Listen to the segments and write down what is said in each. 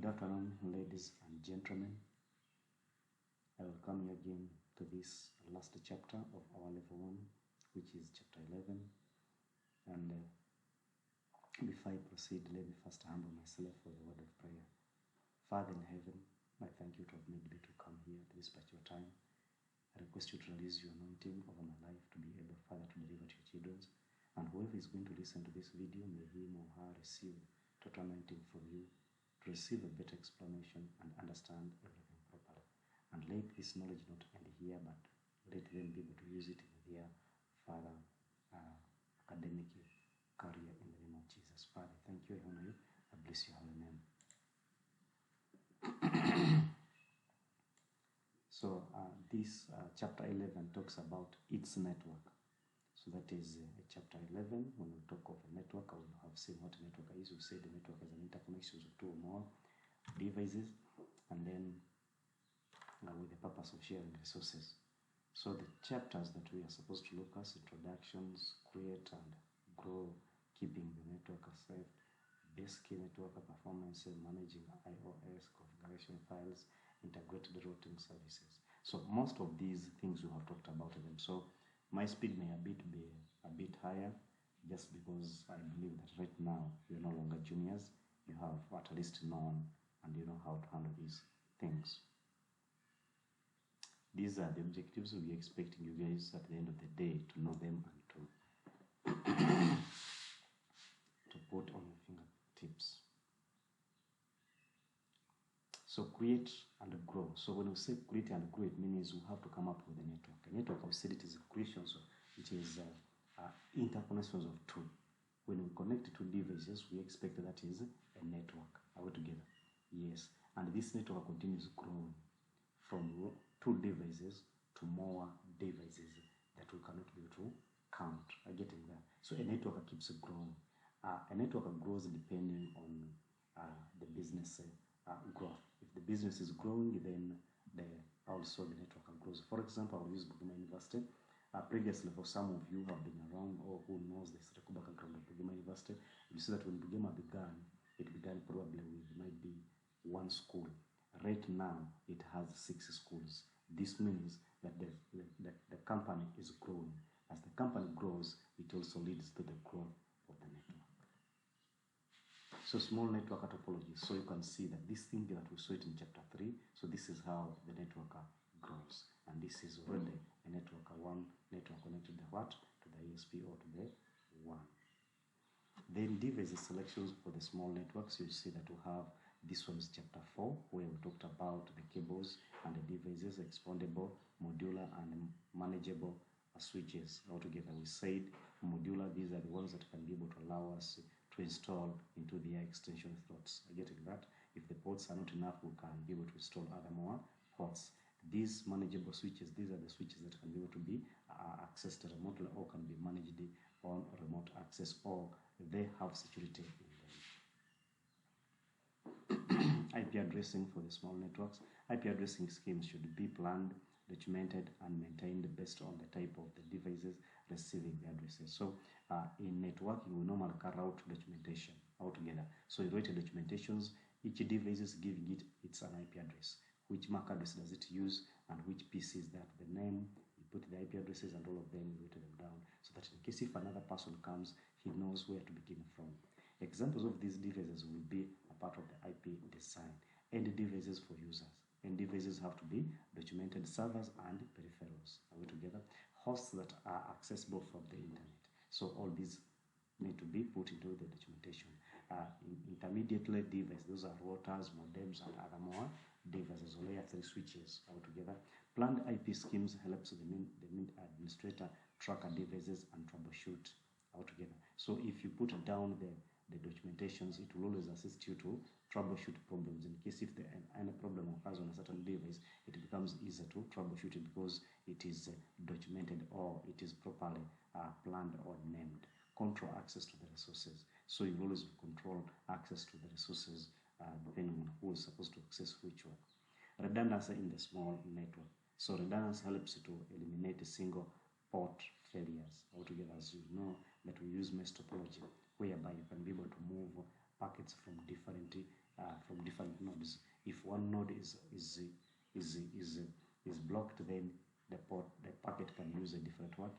Good afternoon, ladies and gentlemen. I welcome you again to this last chapter of our level 1, which is chapter 11. And before I proceed, let me first humble myself for the word of prayer. Father in heaven, I thank you to have made me to come here to dispatch your time. I request you to release your anointing over my life to be able, Father, to deliver to your children. And whoever is going to listen to this video, may him or her receive total anointing from you, to receive a better explanation and understand everything properly. And let this knowledge not end here, but let them be able to use it in their further academic career in the name of Jesus. Father, thank you, I honor you, I bless your holy name. So this chapter 11 talks about its network. So that is chapter 11. When we talk of a network, I will have seen what a network is. We've said the network is an interconnection of two or more devices, and then with the purpose of sharing resources. So the chapters that we are supposed to look at: introductions, create and grow, keeping the network safe, basic network performance, managing iOS configuration files, integrated routing services. So most of these things we have talked about them. So my speed may be a bit higher, just because I believe that right now you're no longer juniors. You have at least known and you know how to handle these things. These are the objectives we'll be expecting you guys at the end of the day to know them and to put on your fingertips. So create and grow. So when we say create and grow, it means we have to come up with a network. A network, I've said it is a creation, so it is interconnections of two. When we connect two devices, we expect that is a network. Are we together? Yes. And this network continues growing from two devices to more devices that we cannot be able to count. Are you getting that? So a network keeps growing. A network grows depending on the business growth. If the business is growing, then also the network grows. For example, I'll use Bugima University. Previously, for some of you who have been around or who knows the historical background of Bugima University, you see that when Bugima began, it began probably with might be one school. Right now, it has 6 schools. This means that the company is growing. As the company grows, it also leads to the growth of the network. So small network topology. So you can see that this thing that we saw it in chapter 3. So this is how the network grows. And this is already a network, one network connected to what? To the ESP or to the one. Then device selections for the small networks. You'll see that we have this one is chapter 4, where we talked about the cables and the devices, expandable, modular, and manageable switches. Altogether, we said modular, these are the ones that can be able to allow us to install into the extension slots. Are you getting that? If the ports are not enough, we can be able to install other more ports. These manageable switches, these are the switches that can be able to be accessed remotely or can be managed on remote access, or they have security in them. IP addressing for the small networks. IP addressing schemes should be planned, documented, and maintained based on the type of the devices receiving the addresses. So in networking, we normally carry out documentation altogether. So you write documentations, each device is giving it its an IP address. Which MAC address does it use, and which PC is that? The name, you put the IP addresses and all of them, you write them down, so that in case if another person comes, he knows where to begin from. Examples of these devices will be a part of the IP design. End devices for users. End devices have to be documented, servers and peripherals. Are we together? Hosts that are accessible from the internet. So all these need to be put into the documentation. Intermediately devices, those are routers, modems, and other more devices, or layer 3 switches altogether. Planned IP schemes helps the administrator track devices and troubleshoot altogether. So if you put down the documentations, it will always assist you to troubleshoot problems. In case if any problem occurs on a certain device, it becomes easier to troubleshoot it because it is documented or it is properly planned or named. Control access to the resources. So you always control access to the resources depending on who is supposed to access which one. Redundancy in the small network. So redundancy helps you to eliminate single port failures altogether. As you know that we use mesh topology, whereby you can be able to move packets from different from different nodes. If one node is blocked, then the packet can use a different route.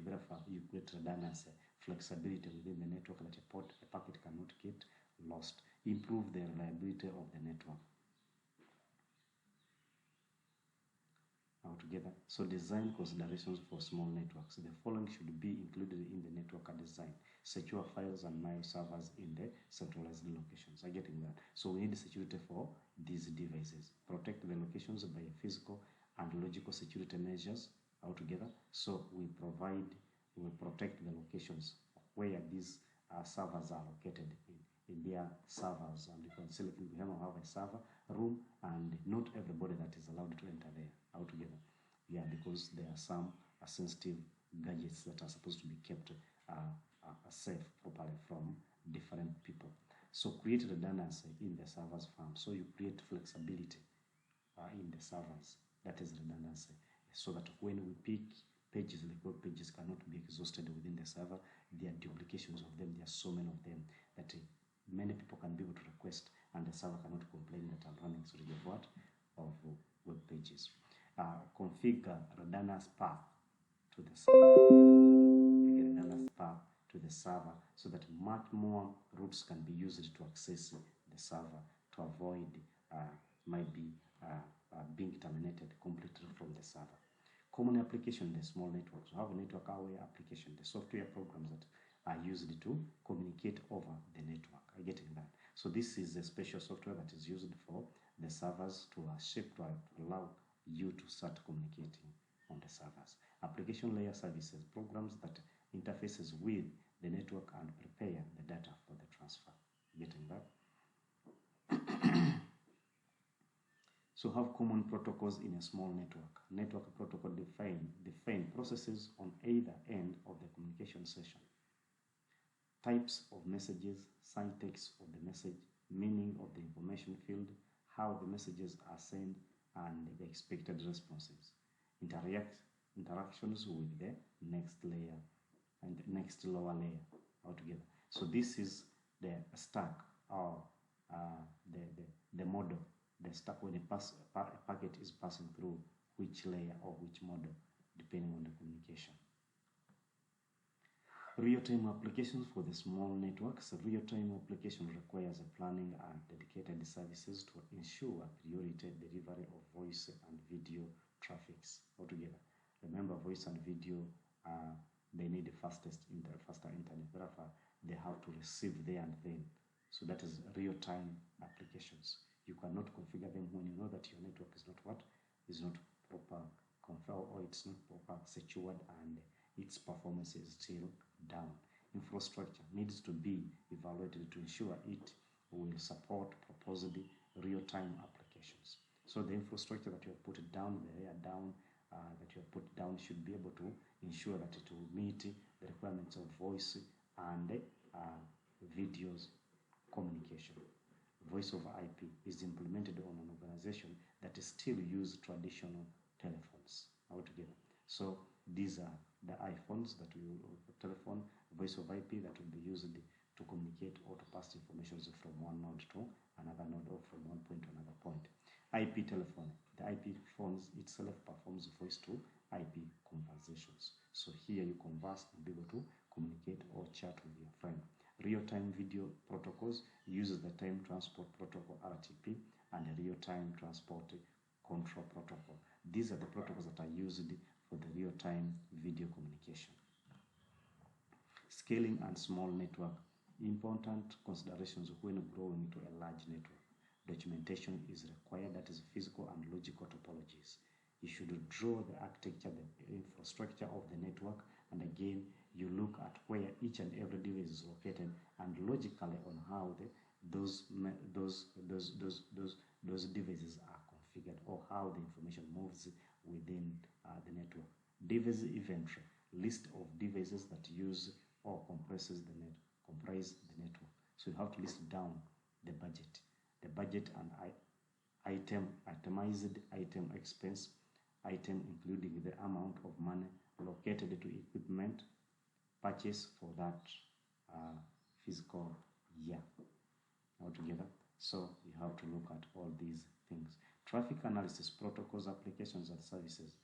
Therefore, you create redundancy, flexibility within the network that a packet cannot get lost. Improve the reliability of the network. Altogether, so design considerations for small networks. The following should be included in the network design. Secure files and mail servers in the centralized locations. I'm getting that. So we need security for these devices. Protect the locations by physical and logical security measures altogether. So we protect the locations where these servers are located in their servers, and you can select, we have a server room, and not everybody that is allowed to enter there altogether. Yeah, because there are some sensitive gadgets that are supposed to be kept safe properly from different people. So create redundancy in the server's farm. So you create flexibility in the servers. That is redundancy. So that when we pick pages, the web pages cannot be exhausted within the server. There are duplications of them. There are so many of them that many people can be able to request, and the server cannot complain that I'm running sort of what? Of web pages. Configure redundant path to the server. Redundant path to the server so that much more routes can be used to access the server to avoid being terminated completely from the server. Common application in the small networks. We have a network aware application, the software programs that are used to communicate over the network. Are you getting that? So this is a special software that is used for the servers to allow you to start communicating on the servers. Application layer services, programs that interfaces with the network and prepare the data for the transfer. Getting that? So have common protocols in a small network. Network protocol define processes on either end of the communication session. Types of messages, syntax of the message, meaning of the information field, how the messages are sent, and the expected responses. Interactions with the next layer and the next lower layer altogether. So this is the stack, or the model, the stack when a packet is passing through which layer or which model, depending on the communication. Real-time applications for the small networks. Real-time application requires a planning and dedicated services to ensure priority delivery of voice and video traffics altogether. Remember, voice and video, they need the faster internet. Therefore, they have to receive there and then. So that is real-time applications. You cannot configure them when you know that your network is not proper configured, or it's not proper secured, and its performance is still down. Infrastructure needs to be evaluated to ensure it will support proposed real-time applications. So the infrastructure that you have put down, the layer down that you have put down, should be able to ensure that it will meet the requirements of voice and videos communication. Voice over IP is implemented on an organization that still use traditional telephones altogether. So these are the iPhones that we will telephone, voice over IP that will be used to communicate or to pass information from one node to another node, or from one point to another point. IP telephone, the IP phones itself performs voice to IP conversations. So here you converse and be able to communicate or chat with your friend. Real-time video protocols uses the time transport protocol RTP and the real-time transport control protocol. These are the protocols that are used for the real-time video communication. Scaling and small network. Important considerations when growing to a large network. Documentation is required, that is physical and logical topologies. You should draw the architecture, the infrastructure of the network, and again, you look at where each and every device is located, and logically on how those devices are configured, or how the information moves within the network. Device inventory, list of devices that use or comprise the network. So you have to list down the budget and itemized item expense, item including the amount of money allocated to equipment purchase for that physical year altogether. So you have to look at all these things. Traffic analysis, protocols, applications, and services,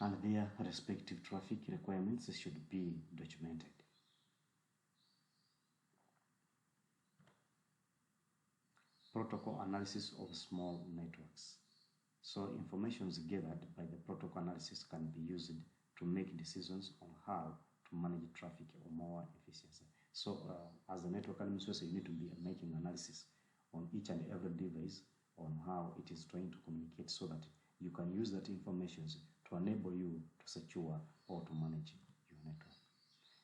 and their respective traffic requirements should be documented. Protocol analysis of small networks. So information gathered by the protocol analysis can be used to make decisions on how to manage traffic or more efficiency. So as a network administrator, you need to be making analysis on each and every device on how it is trying to communicate, so that you can use that information to enable you to secure or to manage your network.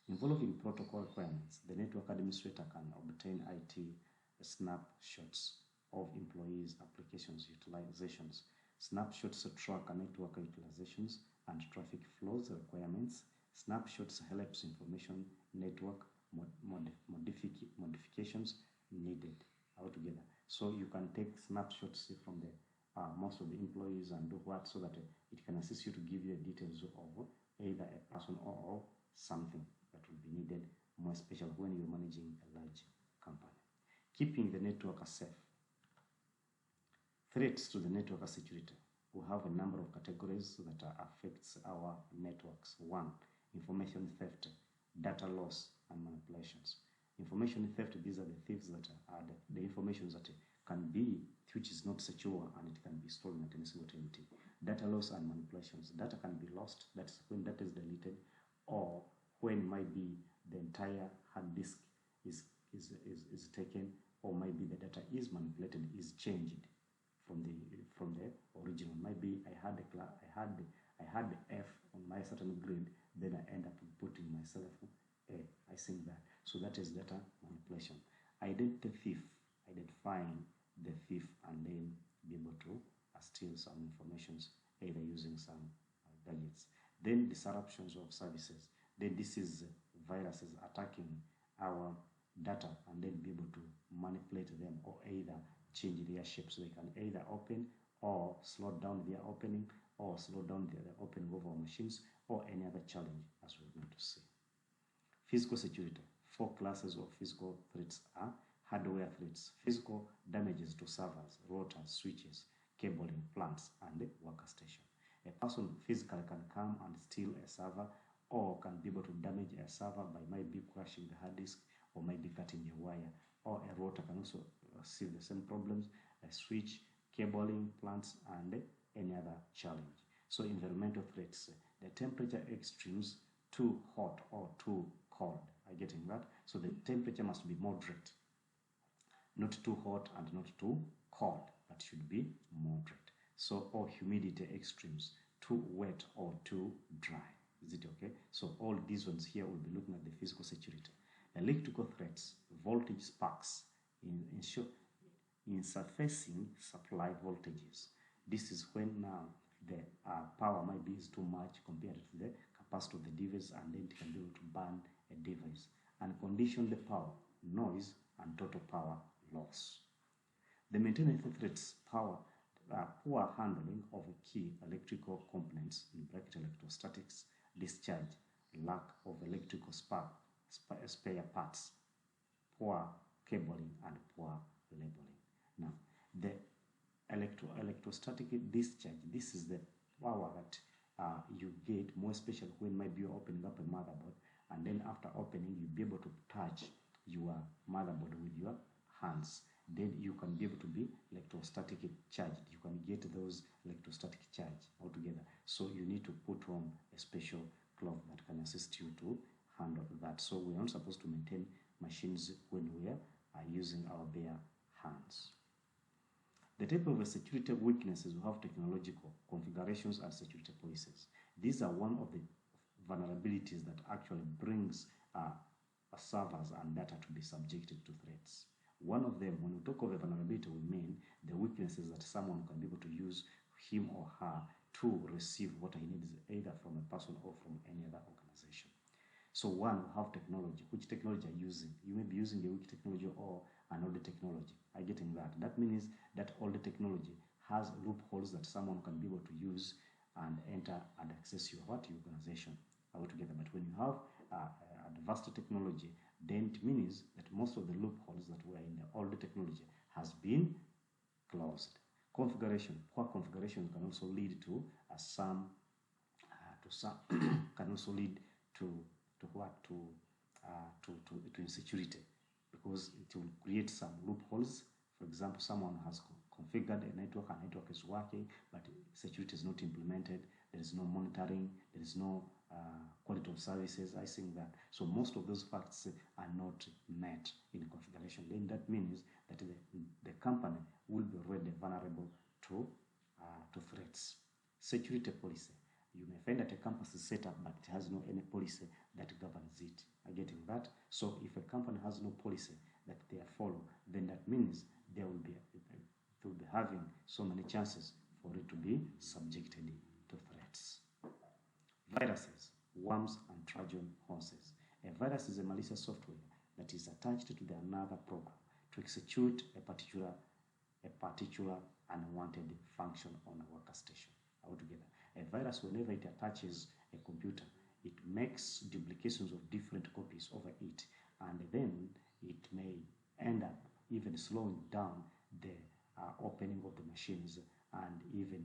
Involving protocol requirements, the network administrator can obtain IT snapshots of employees' applications utilizations. Snapshots track network utilizations and traffic flows requirements. Snapshots helps information network modifications needed altogether. So you can take snapshots from the most of the employees and do what, so that it can assist you to give you details of either a person or something that will be needed, more especially when you're managing a large company. Keeping the network safe. Threats to the network security. We have a number of categories that affects our networks. 1, information theft, data loss, and manipulations. Information theft, these are the thieves that are the information that can be, which is not secure, and it can be stolen at any single time. Data loss and manipulations. Data can be lost, that's when data is deleted, or when might be the entire hard disk is taken, or maybe the data is manipulated, is changed from the original. Maybe I had the F on my certain grade, then I end up putting myself A. I think that. So that is data manipulation. Identifying the thief and then be able to steal some informations, either using some gadgets. Then disruptions of services. Then this is viruses attacking our data and then be able to manipulate them, or either change their shape, so they can either open or slow down their opening, or slow down the opening of our machines, or any other challenge, as we're going to see. Physical security. 4 classes of physical threats are: hardware threats, physical damages to servers, routers, switches, cabling, plants, and workstation. A person physically can come and steal a server, or can be able to damage a server by maybe crashing the hard disk, or maybe cutting a wire, or a router can also see the same problems, a switch, cabling, plants, and any other challenge. So environmental threats, the temperature extremes, too hot or too cold. Are you getting that? So the temperature must be moderate, not too hot and not too cold, but should be moderate. So, or humidity extremes, too wet or too dry. Is it okay? So all these ones here will be looking at the physical security. Electrical threats, voltage sparks, in surfacing supply voltages. This is when now the power might be too much compared to the capacity of the device, and then it can be able to burn a device. And condition the power, noise, and total power loss. The maintenance threats, poor handling of key electrical components, in bracket electrostatics, discharge, lack of electrical spare parts, poor cabling, and poor labeling. Now, the electrostatic discharge, this is the power that you get, more especially when maybe you're opening up a motherboard, and then after opening, you'll be able to touch your motherboard with your hands. Then you can be able to be electrostatic charged. You can get those electrostatic charge altogether. So you need to put on a special cloth that can assist you to handle that. So we're not supposed to maintain machines when we are using our bare hands. The type of security weaknesses, we have technological configurations and security policies. These are one of the vulnerabilities that actually brings servers and data to be subjected to threats. One of them, when we talk of a vulnerability, we mean the weaknesses that someone can be able to use him or her to receive what he needs, either from a person or from any other organization. So one, we have technology. Which technology are you using? You may be using a weak technology or an older technology. Are you getting that? That means that older technology has loopholes that someone can be able to use and enter and access your organization altogether. But when you have advanced technology, then it means that most of the loopholes that were in the older technology has been closed. Configuration, poor configuration can also lead to some can also lead to insecurity, because it will create some loopholes. For example, someone has configured a network is working, but security is not implemented. There is no monitoring. There is no quality of services. I think that. So most of those facts are not met in configuration. Then that means that the company will be already vulnerable to threats. Security policy. You may find that a campus is set up, but it has no any policy that governs it. Are you getting that? So if a company has no policy that they follow, then that means they will be having so many chances for it to be subjected to threats. Viruses, worms, and Trojan horses. A virus is a malicious software that is attached to another program to execute a particular unwanted function on a workstation altogether. A virus, whenever it attaches a computer, it makes duplications of different copies over it, and then it may end up even slowing down the opening of the machines and even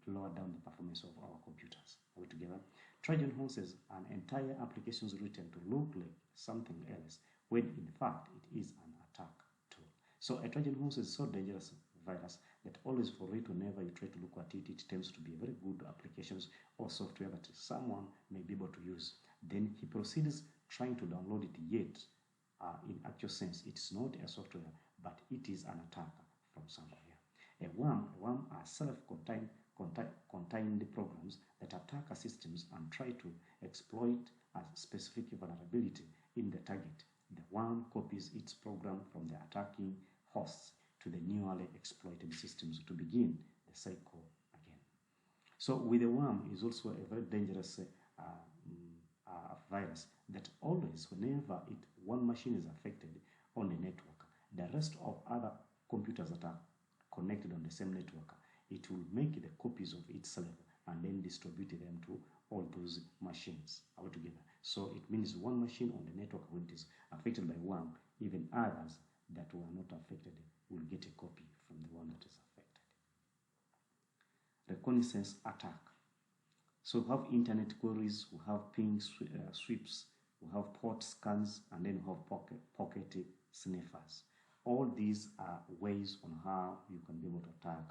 lower down the performance of our computers altogether. Trojan horses an entire applications written to look like something else, when in fact it is an attack tool. So a Trojan horse is so dangerous virus that always for it, whenever you try to look at it, it tends to be a very good applications or software that someone may be able to use. Then he proceeds trying to download it, yet in actual sense it's not a software, but it is an attacker from somewhere. A worm are self-contained programs that attack systems and try to exploit a specific vulnerability in the target. The worm copies its program from the attacking hosts to the newly exploited systems to begin the cycle again. So with a worm is also a very dangerous virus that always, whenever one machine is affected on the network, the rest of other computers that are connected on the same network, it will make the copies of itself and then distribute them to all those machines altogether. So it means one machine on the network, when it is affected by one, even others that were not affected will get a copy from the one that is affected. Reconnaissance attack. So we have internet queries, we have ping sweeps, we have port scans, and then we have pocket sniffers. All these are ways on how you can be able to attack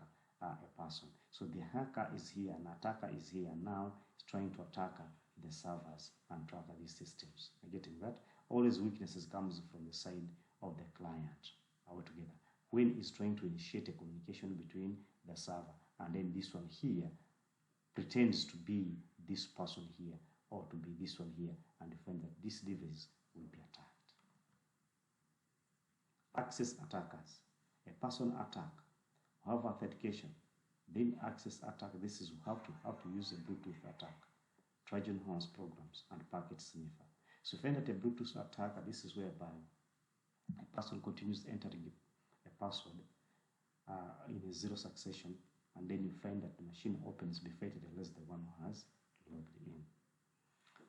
a person. So the hacker is here, an attacker is here, and now is trying to attack the servers and track these systems. Are you getting that? All these weaknesses comes from the side of the client altogether. When it's trying to initiate a communication between the server, and then this one here pretends to be this person here, or to be this one here, and you find that this device will be attacked. Access attackers. A person attack, have authentication, then access attack. This is how to use a Bluetooth attack, Trojan horse programs, and packet sniffer. So if you find that a Bluetooth attacker, this is whereby a person continues entering a password in a zero succession, and then you find that the machine opens before it unless the one who has logged in.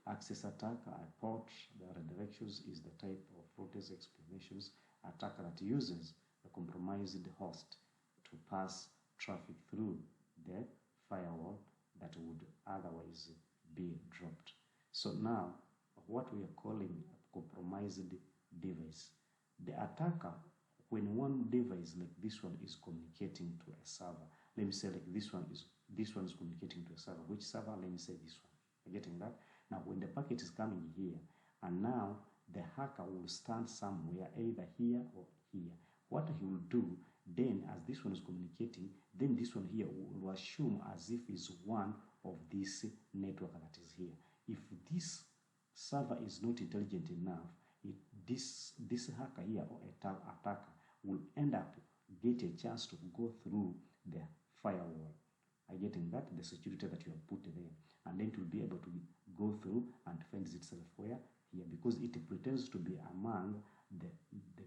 Access attack, a port, the redirections is the type of protest explanations attacker that uses the compromised host to pass traffic through the firewall that would otherwise be dropped. So now, what we are calling a compromised device. The attacker, when one device like this one is communicating to a server, let me say like this one is communicating to a server. Which server? Let me say this one. You're getting that? Now, when the packet is coming here, and now the hacker will stand somewhere, either here or here. What he will do, then as this one is communicating, then this one here will assume as if is one of this network that is here. If this server is not intelligent enough, this hacker here or attacker will end up get a chance to go through the firewall. Are you getting that? The security that you have put there, and then it will be able to go through and find itself where here, because it pretends to be among the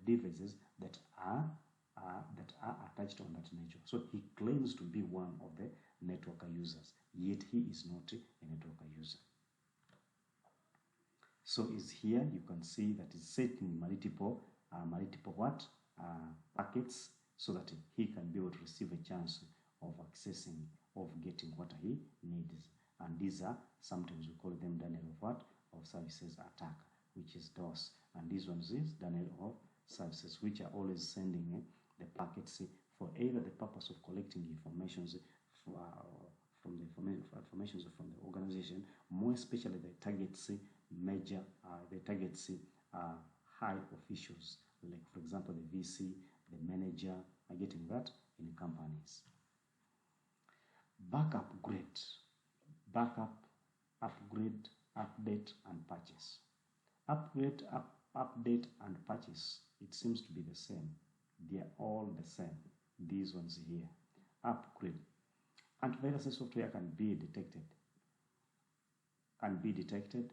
devices that are attached on that network. So he claims to be one of the network users, yet he is not a network user. So is here you can see that is setting multiple multiple packets, so that he can be able to receive a chance of accessing, of getting what he needs. And these are, sometimes we call them denial of what? Of services attack, which is DOS. And this one is denial of services, which are always sending the packets for either the purpose of collecting information from the information from the organization, more especially the targets major, the targets high officials, like for example the VC, the manager, are getting that in companies. Backup, upgrade, update, and purchase. Upgrade, update, and purchase, it seems to be the same. They are all the same. These ones here. Upgrade. Antivirus software can be detected.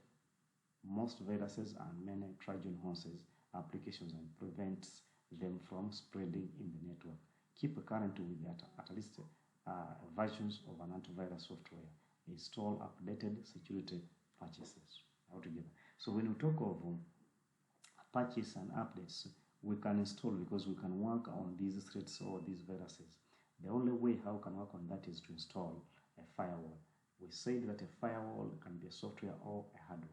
Most viruses and many Trojan horses applications and prevents them from spreading in the network. Keep current with at least versions of an antivirus software. Install updated security patches altogether. So when we talk of patches and updates, we can install because we can work on these threats or these viruses. The only way how we can work on that is to install a firewall. We said that a firewall can be a software or a hardware.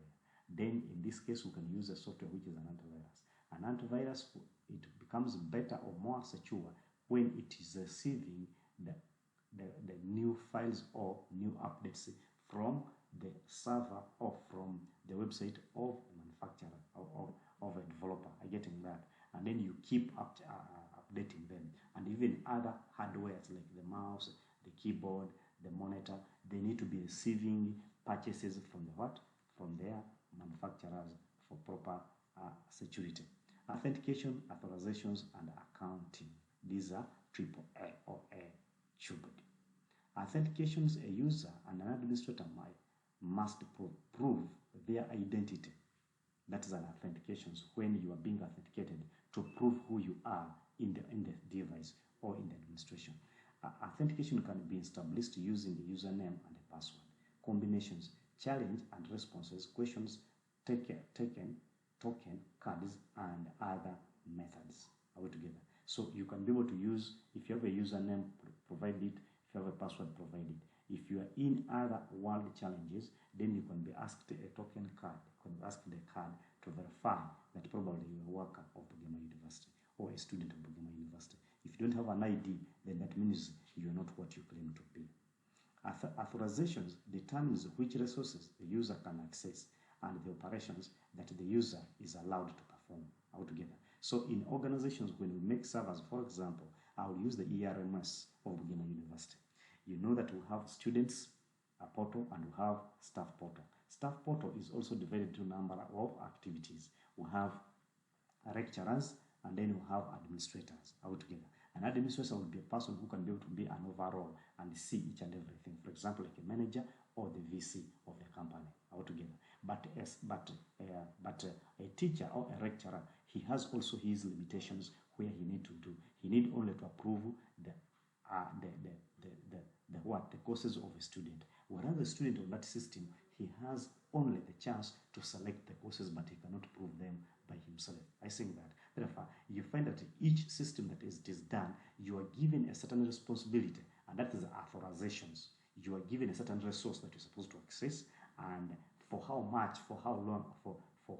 Then in this case, we can use a software which is an antivirus. An antivirus, it becomes better or more secure when it is receiving the new files or new updates from the server or from the website of a manufacturer or of a developer. I'm getting that. And then you keep updating them. And even other hardwares like the mouse, the keyboard, the monitor, they need to be receiving purchases from the what? From their manufacturers for proper security. Authentication, authorizations, and accounting. These are AAA or A-tubed. Authentications, a user and an administrator must prove their identity. That is an authentication when you are being authenticated to prove who you are in the device or in the administration. Authentication can be established using the username and the password. Combinations, challenge and responses, questions, token, cards, and other methods altogether. So you can be able to use, if you have a username, provide it. If you have a password, provide it. If you are in other world challenges, then you can be asked a token card. You can be asked the card to verify that probably you are a worker of Bugema University or a student of Bugema University. If you don't have an ID, then that means you are not what you claim to be. Authorizations determines which resources the user can access and the operations that the user is allowed to perform altogether. So in organizations, when we make servers, for example, I will use the ERMS of Bugema University. You know that we have students portal and we have staff portal. Staff portal is also divided into a number of activities. We have lecturers and then we have administrators altogether. An administrator will be a person who can be able to be an overall and see each and everything. For example, like a manager or the VC of the company altogether. But a teacher or a lecturer, he has also his limitations where he need to do. He need only to approve the courses of a student. Whereas the student of that system, he has only the chance to select the courses, but he cannot prove them by himself. I think that. Therefore, you find that each system that is done, you are given a certain responsibility, and that is authorizations. You are given a certain resource that you're supposed to access, and for how much, for how long, for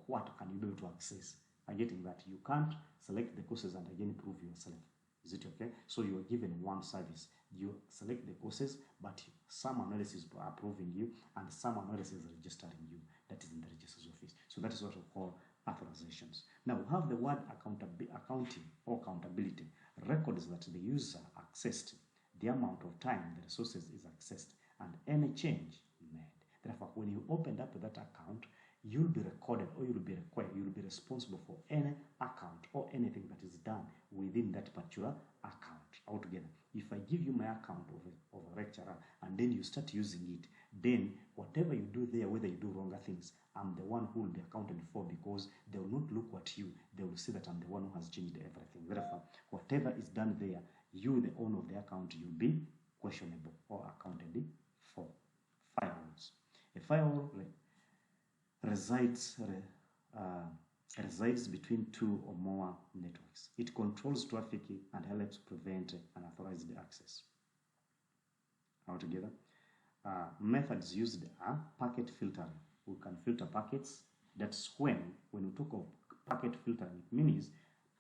what can you be able to access. I'm getting that. You can't select the courses and again prove yourself. Is it okay? So you are given one service. You select the courses, but someone else is approving you and someone else is registering you. That is in the registrar's office. So that is what we call authorizations. Now we have the word accounting or accountability. Records that the user accessed, the amount of time the resources is accessed, and any change made. Therefore, when you opened up that account, you'll be recorded or you'll be required, you'll be responsible for any account or anything that is done within that particular account altogether. If I give you my account of a lecturer and then you start using it, then whatever you do there, whether you do wronger things, I'm the one who will be accounted for, because they will not look at you, they will see that I'm the one who has changed everything. Therefore, whatever is done there, you, the owner of the account, you'll be questionable or accounted for. Firewalls. A firewall resides resides between two or more networks. It controls traffic and helps prevent unauthorized access. Altogether, methods used are packet filtering. We can filter packets. That's when we talk of packet filtering, it means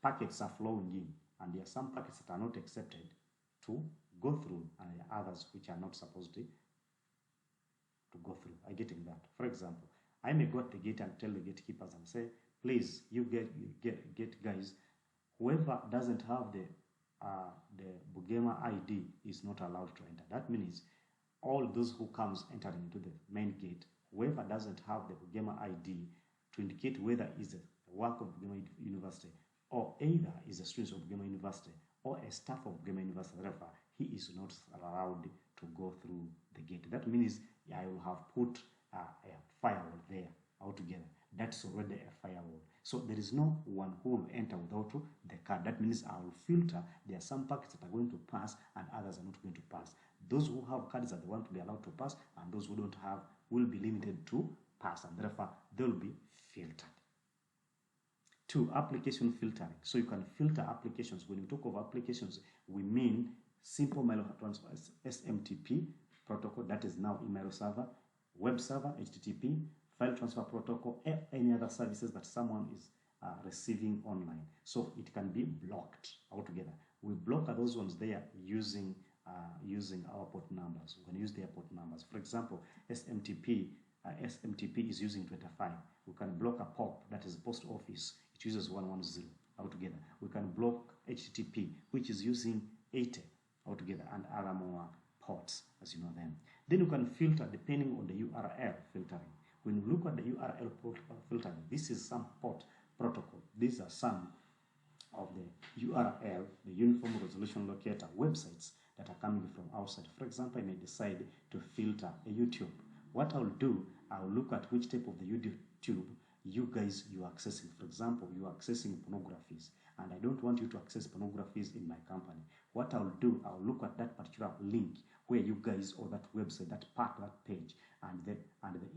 packets are flowing in, and there are some packets that are not accepted to go through, and there are others which are not supposed to go through. I getting that. For example, I may go at the gate and tell the gatekeepers and say, please, you get guys, whoever doesn't have the Bugema ID is not allowed to enter. That means all those who comes entering into the main gate, whoever doesn't have the Bugema ID to indicate whether is a work of Bugema University or either is a student of Bugema University or a staff of Bugema University, therefore, he is not allowed to go through the gate. That means I will have put a firewall there altogether. That's already a firewall. So there is no one who will enter without the card. That means I will filter. There are some packets that are going to pass and others are not going to pass. Those who have cards are the ones to be allowed to pass, and those who don't have will be limited to pass, and therefore they will be filtered. 2, application filtering. So you can filter applications. When we talk of applications, we mean simple mail transfer, SMTP protocol, that is now email server, web server, HTTP, file transfer protocol, any other services that someone is receiving online. So it can be blocked altogether. We block those ones there using our port numbers. We can use their port numbers. For example, SMTP is using 25. We can block a POP, that is post office. It uses 110 altogether. We can block HTTP, which is using 80 altogether, and other more ports, as you know them. Then you can filter depending on the URL filtering. When you look at the URL filtering, this is some port protocol. These are some of the URL, the Uniform Resolution Locator websites that are coming from outside. For example, I may decide to filter a YouTube. What I'll do, I'll look at which type of the YouTube you guys you are accessing. For example, you are accessing pornographies, and I don't want you to access pornographies in my company. What I'll do, I'll look at that particular link where you guys, or that website, that part, that page, and the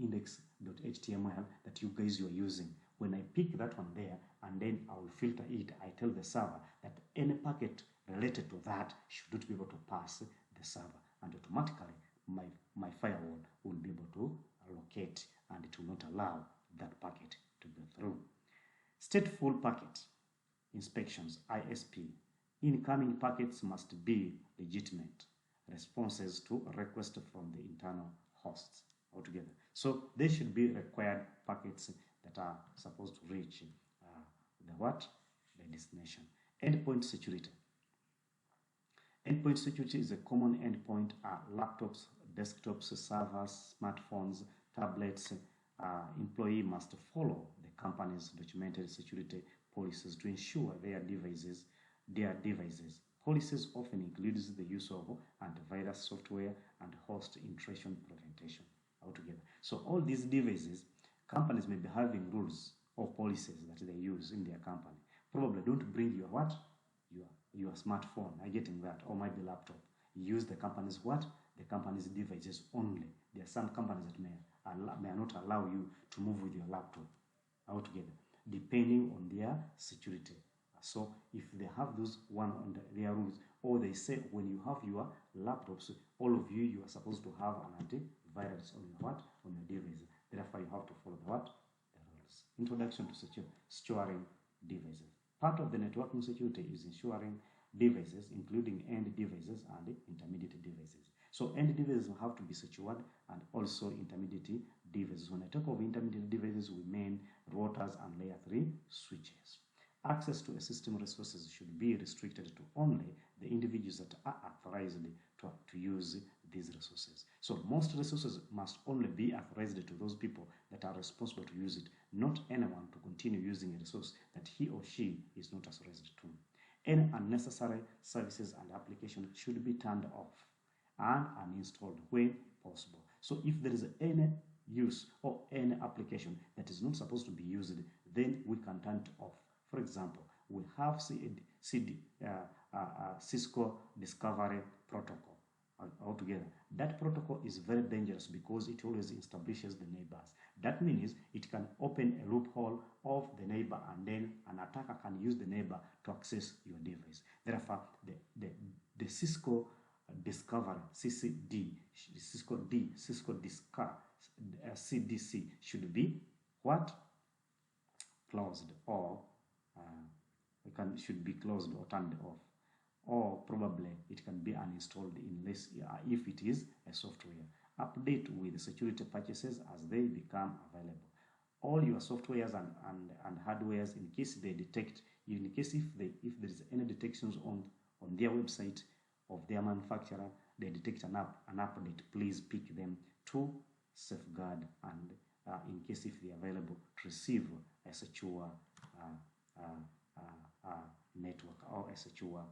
index.html that you guys you are using. When I pick that one there, and then I will filter it, I tell the server that any packet related to that should not be able to pass the server, and automatically my firewall will be able to locate, and it will not allow that packet to go through. Stateful packet inspections, ISP. Incoming packets must be legitimate responses to requests from the internal hosts altogether. So they should be required packets that are supposed to reach the destination. Endpoint security. Endpoint security is a common endpoint. Laptops, desktops, servers, smartphones, tablets. Employee must follow the company's documented security policies to ensure their devices. Policies often include the use of antivirus software and host intrusion prevention altogether. So all these devices, companies may be having rules or policies that they use in their company. Probably don't bring your what? Your smartphone. I'm getting that, or maybe laptop. Use the company's what? The company's devices only. There are some companies that may not allow you to move with your laptop altogether, depending on their security. So if they have those one on their rules, or they say when you have your laptops, all of you are supposed to have an antivirus on your what? On your device. Therefore, you have to follow the what? The rules. Introduction to securing devices. Part of the networking security is ensuring devices, including end devices and intermediate devices. So end devices have to be secured, and also intermediate devices. When I talk of intermediate devices, we mean routers and layer 3 switches. Access to a system resources should be restricted to only the individuals that are authorized to use these resources. So most resources must only be authorized to those people that are responsible to use it, not anyone to continue using a resource that he or she is not authorized to. Any unnecessary services and applications should be turned off and uninstalled when possible. So if there is any use or any application that is not supposed to be used, then we can turn it off. For example, we have Cisco Discovery Protocol altogether. That protocol is very dangerous because it always establishes the neighbors. That means it can open a loophole of the neighbor, and then an attacker can use the neighbor to access your device. Therefore, the Cisco Discovery, CCD, Cisco Discover, CDC should be what? Closed, or should be closed or turned off, or probably it can be uninstalled unless if it is a software. Update with security patches as they become available. All your softwares and hardwares, in case they detect, in case if there is any detections on their website of their manufacturer, they detect an update, please pick them to safeguard and in case if they are available to receive a secure network or a secure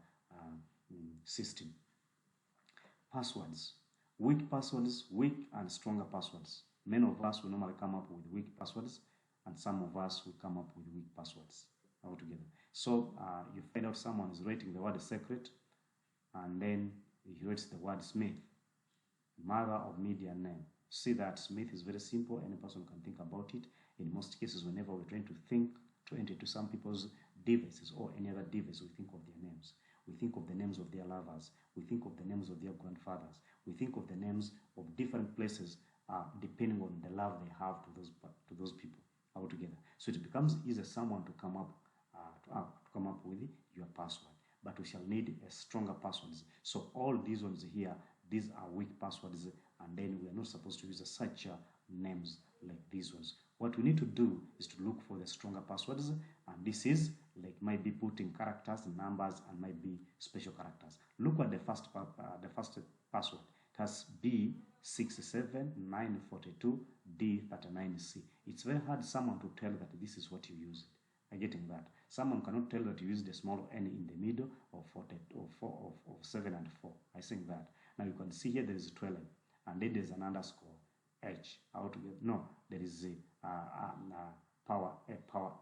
system. Passwords. Weak passwords, weak and stronger passwords. Many of us will normally come up with weak passwords, and some of us will come up with weak passwords altogether. So you find out someone is writing the word secret, and then he writes the word Smith, mother of media name. See that Smith is very simple, any person can think about it. In most cases, whenever we're trying to enter to some people's devices or any other device, we think of their names. We think of the names of their lovers. We think of the names of their grandfathers. We think of the names of different places depending on the love they have to those people altogether. So it becomes easier someone to come up with your password. But we shall need a stronger passwords. So all these ones here, these are weak passwords, and then we are not supposed to use such names like these ones. What we need to do is to look for the stronger passwords, and this is like might be putting characters, numbers, and might be special characters. Look at the first password. It has B67942D39C. It's very hard someone to tell that this is what you use. I'm getting that. Someone cannot tell that you use the small n in the middle of 7 and 4. I think that. Now you can see here there is 12, and then there's an underscore h. No, there is a power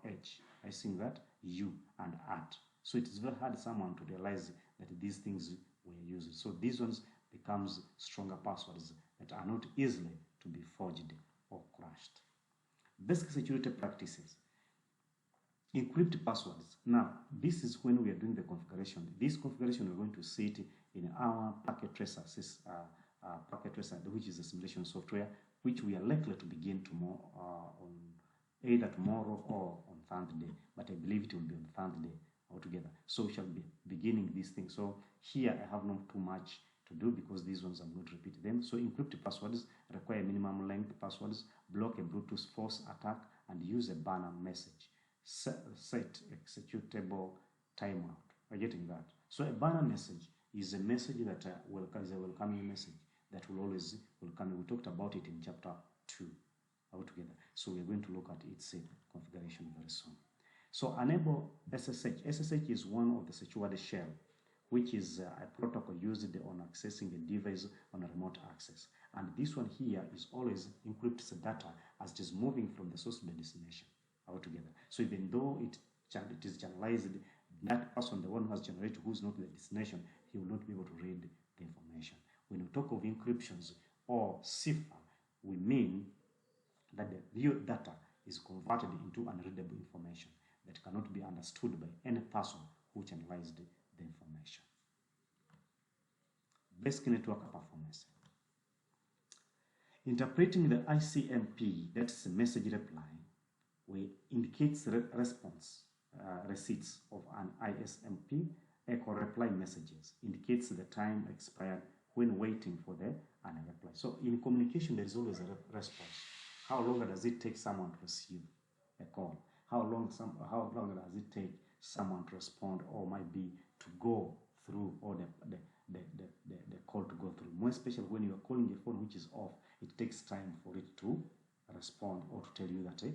h. I think that u and at. So it is very hard someone to realize that these things were used. So these ones becomes stronger passwords that are not easily to be forged or crushed. Basic security practices. Encrypt passwords. Now, this is when we are doing the configuration. This configuration we're going to see it in our packet tracer, which is a simulation software, which we are likely to begin tomorrow, on either tomorrow or on Thursday. But I believe it will be on Thursday altogether. So we shall be beginning this thing. So here I have not too much to do because these ones I'm going to repeat them. So encrypt passwords require minimum length passwords, block a Bluetooth force attack, and use a banner message. Set executable timeout. Are you getting that? So a banner message is a message that is a welcoming message that will always welcome. We talked about it in chapter 2 altogether. So we're going to look at its configuration very soon. So enable SSH. SSH is one of the secured shell, which is a protocol used on accessing a device on a remote access. And this one here is always encrypts the data as it is moving from the source to the destination altogether. So even though it is channelized, that person, the one who has generated, who is not the destination, he will not be able to read the information. When we talk of encryptions or cipher, we mean that the real data is converted into unreadable information that cannot be understood by any person who channelized the information. Basic network performance. Interpreting the ICMP, that's a message reply, we indicates response receipts of an ISMP echo reply messages, indicates the time expired when waiting for the reply. So in communication, there is always a response. How long does it take someone to receive a call? How long does it take someone to respond, or might be to go through, or the call to go through? More especially when you are calling a phone which is off, it takes time for it to respond or to tell you that the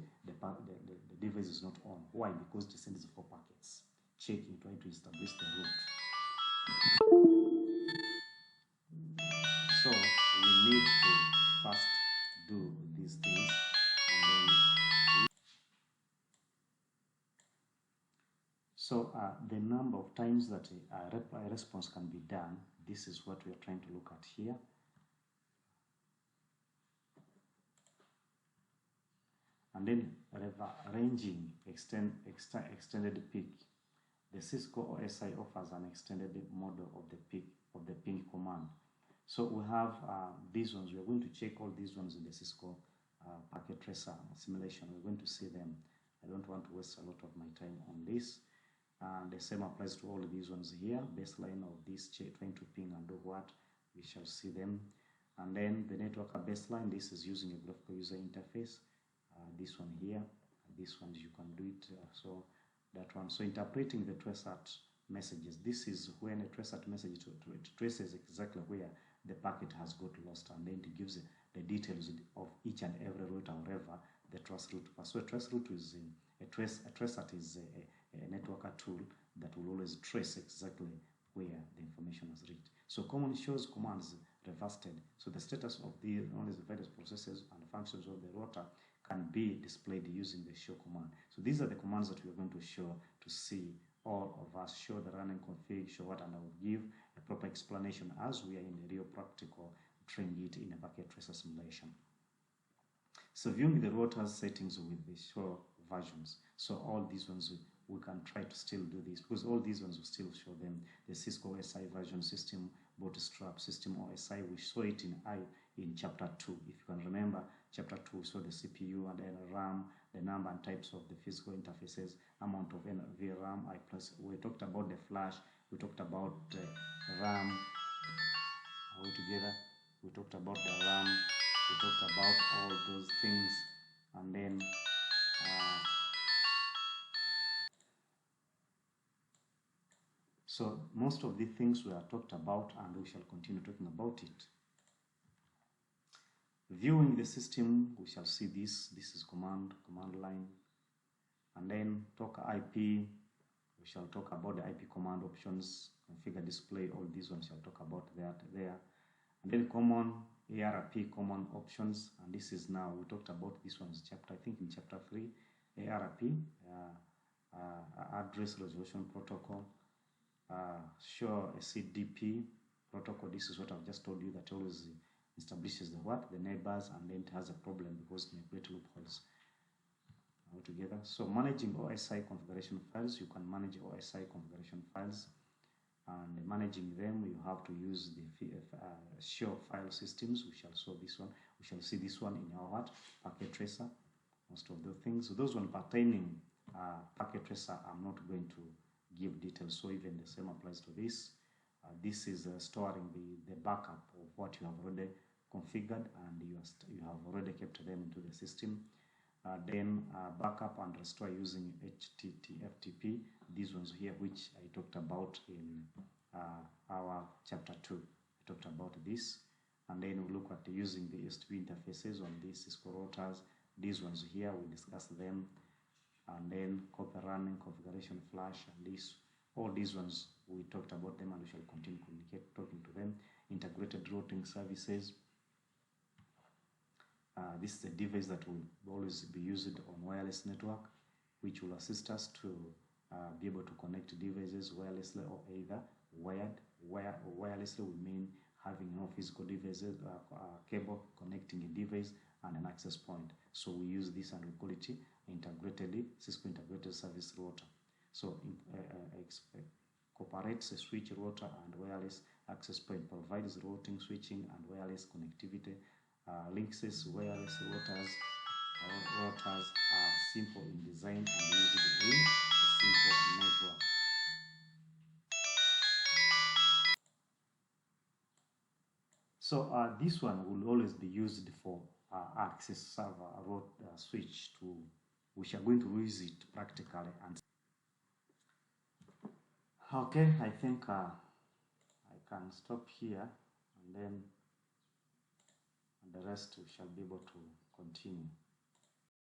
device is not on. Why? Because it sends 4 packets, checking, trying to establish the route. So we need to first do these things, and then So the number of times that a response can be done, this is what we are trying to look at here. And then ranging extended peak. The Cisco OSI offers an extended model of the ping command. So we have these ones. We are going to check all these ones in the Cisco packet tracer simulation. We're going to see them. I don't want to waste a lot of my time on this. The same applies to all of these ones here. Baseline of this trying to ping and do what, we shall see them. And then the network baseline, this is using a graphical user interface. This one here, this one you can do it. So that one. So interpreting the traceat messages. This is when a traceat message traces exactly where the packet has got lost, and then it gives the details of each and every route, however the trace route pass. So a trace route is a traceat is a network tool that will always trace exactly where the information has reached. So common shows commands reversed. So the status of all these various processes and functions of the router can be displayed using the show command. So these are the commands that we are going to show to see all of us. Show the running config, show what, and I will give a proper explanation as we are in the real practical trying it in a packet tracer simulation. So viewing the router's settings with the show versions. So all these ones we can try to still do this, because all these ones will still show them. The Cisco OSI version, system bootstrap, system OSI, we saw it in chapter 2. If you can remember, chapter 2 we saw the CPU and then RAM, the number and types of the physical interfaces, amount of VRAM. We talked about the flash, we talked about RAM. Are we together? We talked about the RAM, we talked about all those things, and then so most of the things we are talked about, and we shall continue talking about it. Viewing the system, we shall see this. This is command line. And then talk IP, we shall talk about the IP command options, configure display, all these ones shall talk about that there. And then common ARP common options, and this is now, we talked about this one's chapter, I think in chapter 3, ARP, address resolution protocol. Show a CDP protocol. This is what I've just told you, that always establishes the neighbors, and then it has a problem because it may create loopholes altogether. So managing OSI configuration files, you can manage OSI configuration files, and managing them you have to use the show file systems. We shall show this one. We shall see this one in our packet tracer. Most of the things, so those one pertaining packet tracer, I'm not going to give details, so even the same applies to this. This is storing the backup of what you have already configured, and you have already kept them into the system. Then backup and restore using HTTP, these ones here which I talked about in our chapter 2. I talked about this, and then we look at using the USB interfaces on these Cisco routers. These ones here, we discuss them. And then copy running, configuration flash, and all these ones we talked about them, and we shall continue talking to them. Integrated routing services. This is a device that will always be used on wireless network, which will assist us to be able to connect devices wirelessly or either wired. Wirelessly we mean having no physical devices, cable connecting a device and an access point. So we use this, and we call it Cisco Integrated Service Router. So cooperates a switch router and wireless access point, provides routing, switching, and wireless connectivity. Links wireless routers. Routers are simple in design and used in a simple network. So this one will always be used for access server switch to, which are going to use it practically. And okay, I think I can stop here, and then the rest we shall be able to continue.